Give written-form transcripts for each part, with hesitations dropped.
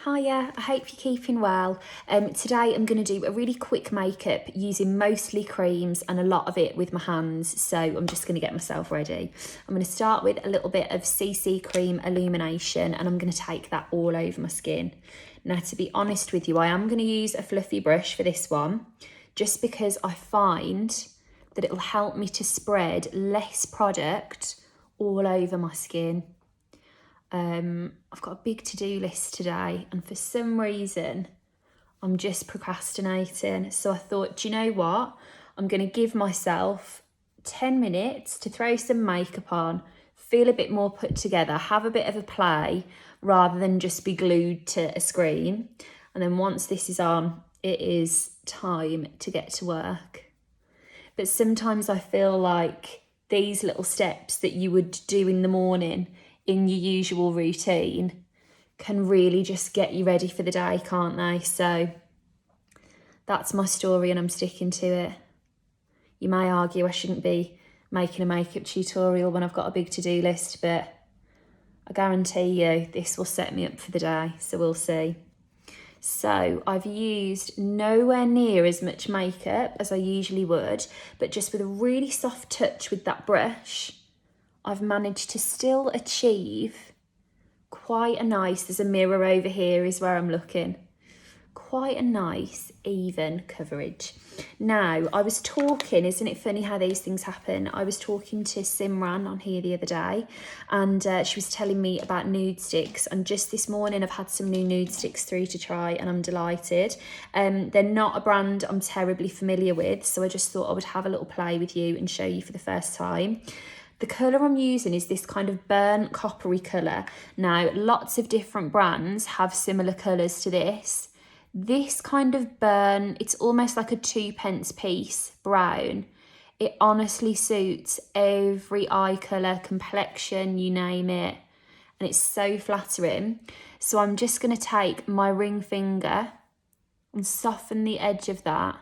Hiya, I hope you're keeping well. Today I'm going to do a really quick makeup using mostly creams and a lot of it with my hands, so I'm just going to get myself ready. I'm going to start with a little bit of CC Cream Illumination and I'm going to take that all over my skin. Now, to be honest with you, I am going to use a fluffy brush for this one, just because I find that it'll help me to spread less product all over my skin. I've got a big to-do list today and for some reason I'm just procrastinating. So I thought, do you know what? I'm going to give myself 10 minutes to throw some makeup on, feel a bit more put together, have a bit of a play rather than just be glued to a screen. And then once this is on, it is time to get to work. But sometimes I feel like these little steps that you would do in the morning in your usual routine can really just get you ready for the day, can't they? So that's my story and I'm sticking to it. You may argue I shouldn't be making a makeup tutorial when I've got a big to-do list, but I guarantee you this will set me up for the day, so we'll see. So I've used nowhere near as much makeup as I usually would, but just with a really soft touch with that brush, I've managed to still achieve quite a nice, there's a mirror over here is where I'm looking, quite a nice even coverage. Now, I was talking, isn't it funny how these things happen? I was talking to Simran on here the other day and she was telling me about Nudestix, and just this morning I've had some new Nudestix through to try and I'm delighted. They're not a brand I'm terribly familiar with, so I just thought I would have a little play with you and show you for the first time. The colour I'm using is this kind of burnt coppery colour. Now, lots of different brands have similar colours to this. This kind of burn, it's almost like a 2p piece brown. It honestly suits every eye colour, complexion, you name it. And it's so flattering. So I'm just going to take my ring finger and soften the edge of that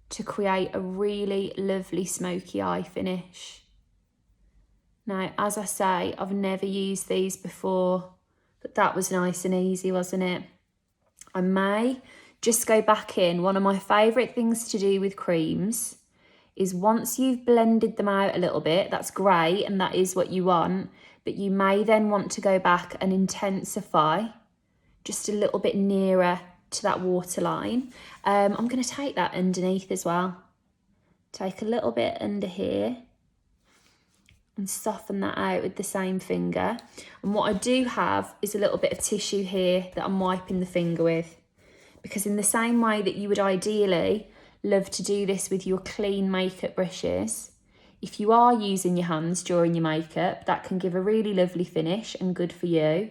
to create a really lovely smoky eye finish. Now, as I say, I've never used these before, but that was nice and easy, wasn't it? I may just go back in. One of my favourite things to do with creams is once you've blended them out a little bit, that's great and that is what you want, but you may then want to go back and intensify just a little bit nearer to that waterline. I'm going to take that underneath as well. Take a little bit under here and soften that out with the same finger. And what I do have is a little bit of tissue here that I'm wiping the finger with, because in the same way that you would ideally love to do this with your clean makeup brushes, if you are using your hands during your makeup, that can give a really lovely finish and good for you,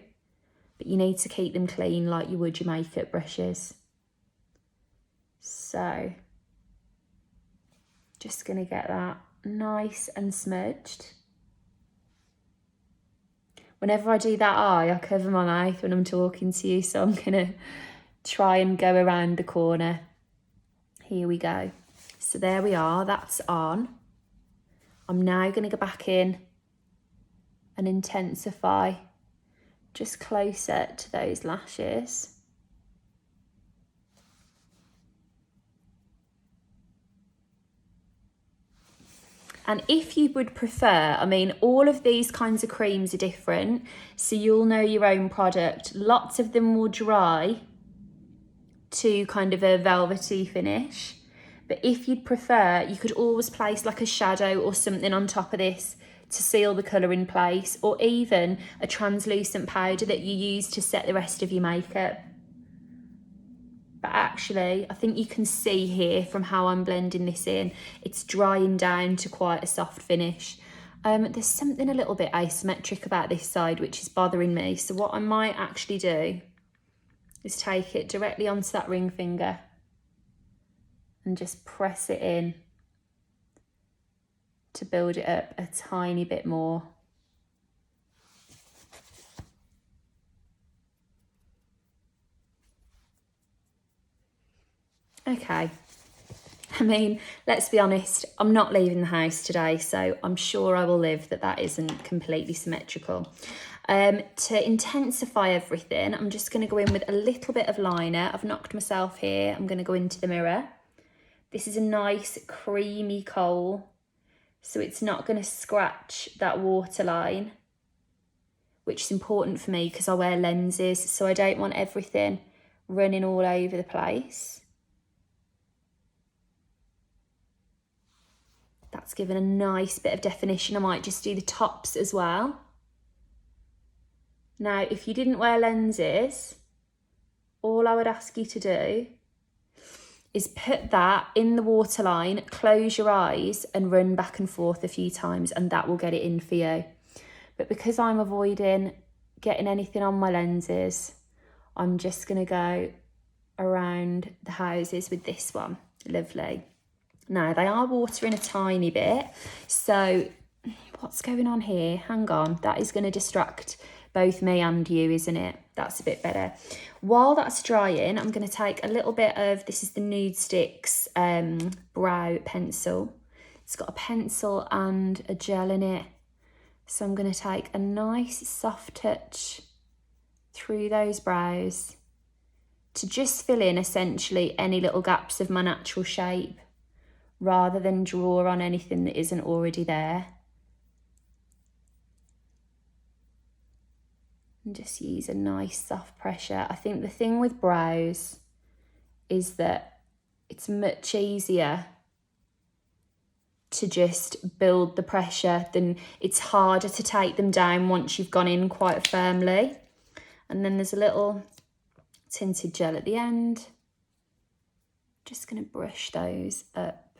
but you need to keep them clean like you would your makeup brushes. So just gonna get that nice and smudged. Whenever I do that eye, I cover my mouth when I'm talking to you, so I'm gonna try and go around the corner. Here we go. So there we are, that's on. I'm now gonna go back in and intensify just closer to those lashes. And if you would prefer, I mean, all of these kinds of creams are different, so you'll know your own product. Lots of them will dry to kind of a velvety finish. But if you'd prefer, you could always place like a shadow or something on top of this to seal the colour in place, or even a translucent powder that you use to set the rest of your makeup. But actually, I think you can see here from how I'm blending this in, it's drying down to quite a soft finish. There's something a little bit asymmetric about this side which is bothering me. So what I might actually do is take it directly onto that ring finger and just press it in to build it up a tiny bit more. Okay, I mean, let's be honest, I'm not leaving the house today, so I'm sure I will live that isn't completely symmetrical. To intensify everything, I'm just going to go in with a little bit of liner. I've knocked myself here. I'm going to go into the mirror. This is a nice creamy kohl, so it's not going to scratch that waterline, which is important for me because I wear lenses, so I don't want everything running all over the place. That's given a nice bit of definition. I might just do the tops as well. Now, if you didn't wear lenses, all I would ask you to do is put that in the waterline, close your eyes and run back and forth a few times, and that will get it in for you. But because I'm avoiding getting anything on my lenses, I'm just going to go around the houses with this one. Lovely. Now, they are watering a tiny bit, so what's going on here? Hang on, that is going to distract both me and you, isn't it? That's a bit better. While that's drying, I'm going to take a little bit of, this is the Nudestix brow pencil. It's got a pencil and a gel in it. So I'm going to take a nice soft touch through those brows to just fill in essentially any little gaps of my natural shape, rather than draw on anything that isn't already there. And just use a nice soft pressure. I think the thing with brows is that it's much easier to just build the pressure than it's harder to take them down once you've gone in quite firmly. And then there's a little tinted gel at the end. Just going to brush those up.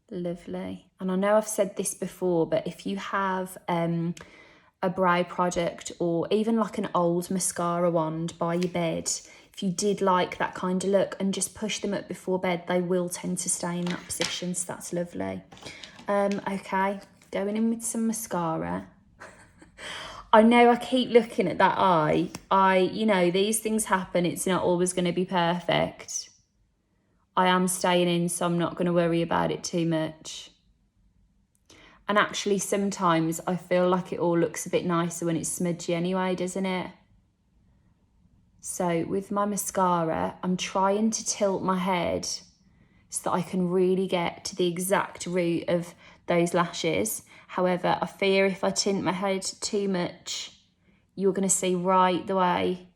Lovely. And I know I've said this before, but if you have a brow product or even like an old mascara wand by your bed, if you did like that kind of look and just push them up before bed, they will tend to stay in that position, so that's lovely. Okay, going in with some mascara. I know I keep looking at that eye. You know, these things happen. It's not always going to be perfect. I am staying in, so I'm not going to worry about it too much. And actually, sometimes I feel like it all looks a bit nicer when it's smudgy anyway, doesn't it? So with my mascara, I'm trying to tilt my head so that I can really get to the exact root of those lashes. However, I fear if I tint my head too much, you're going to see right the way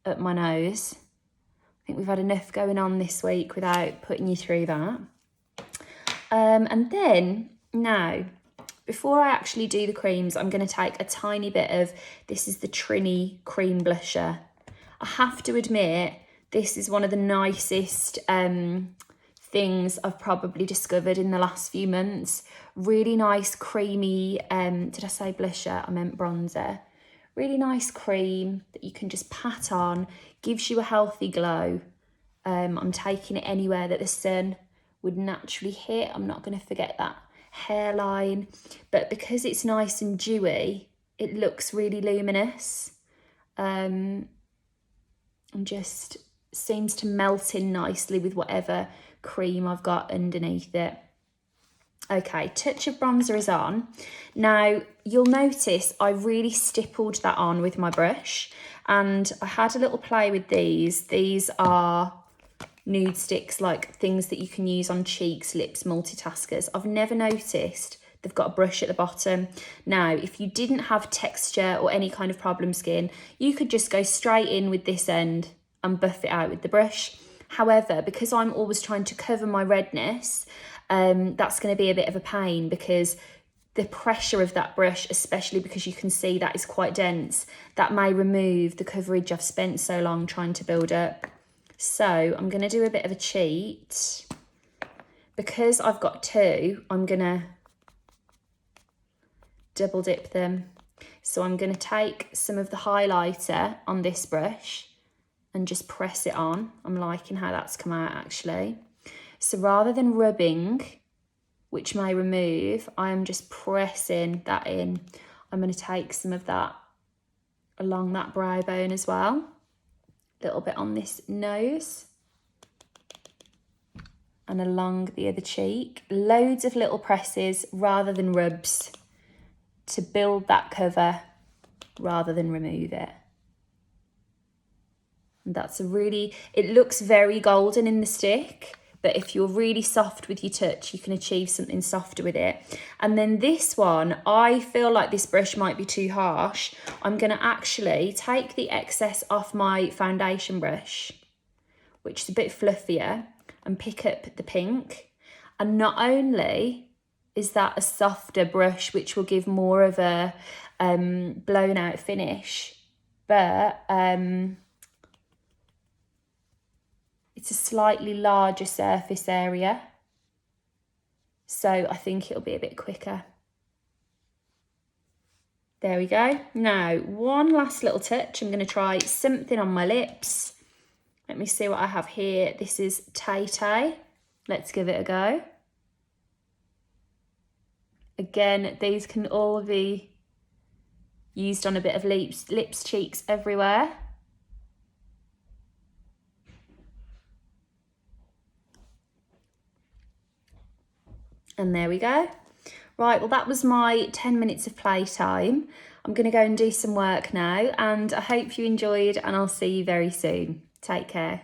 up my nose. I think we've had enough going on this week without putting you through that. And then now, before I actually do the creams, I'm going to take a tiny bit of, this is the Trinny cream blusher. I have to admit, this is one of the nicest things I've probably discovered in the last few months. Really nice creamy, did I say blusher? I meant bronzer. Really nice cream that you can just pat on, gives you a healthy glow. I'm taking it anywhere that the sun would naturally hit. I'm not going to forget that hairline, but because it's nice and dewy, it looks really luminous. And just seems to melt in nicely with whatever cream I've got underneath it. Okay, touch of bronzer is on. Now, you'll notice I really stippled that on with my brush, and I had a little play with these. These are Nudestix, like things that you can use on cheeks, lips, multitaskers. I've never noticed they've got a brush at the bottom. Now, if you didn't have texture or any kind of problem skin, you could just go straight in with this end and buff it out with the brush. However, because I'm always trying to cover my redness, that's going to be a bit of a pain because the pressure of that brush, especially because you can see that is quite dense, that may remove the coverage I've spent so long trying to build up. So I'm going to do a bit of a cheat. Because I've got two, I'm going to double dip them. So I'm going to take some of the highlighter on this brush and just press it on. I'm liking how that's come out actually. So rather than rubbing, which may remove, I am just pressing that in. I'm going to take some of that along that brow bone as well. A little bit on this nose. And along the other cheek. Loads of little presses rather than rubs to build that cover. rather than remove it. And that's a really, it looks very golden in the stick, but if you're really soft with your touch, you can achieve something softer with it. And then this one, I feel like this brush might be too harsh. I'm gonna actually take the excess off my foundation brush, which is a bit fluffier, and pick up the pink. And not only is that a softer brush, which will give more of a blown out finish, but it's a slightly larger surface area, so I think it'll be a bit quicker. There we go. Now, one last little touch. I'm going to try something on my lips. Let me see what I have here. This is Tay Tay. Let's give it a go. Again, these can all be used on a bit of lips, cheeks, everywhere. And there we go. Right, well, that was my 10 minutes of playtime. I'm going to go and do some work now, and I hope you enjoyed, and I'll see you very soon. Take care.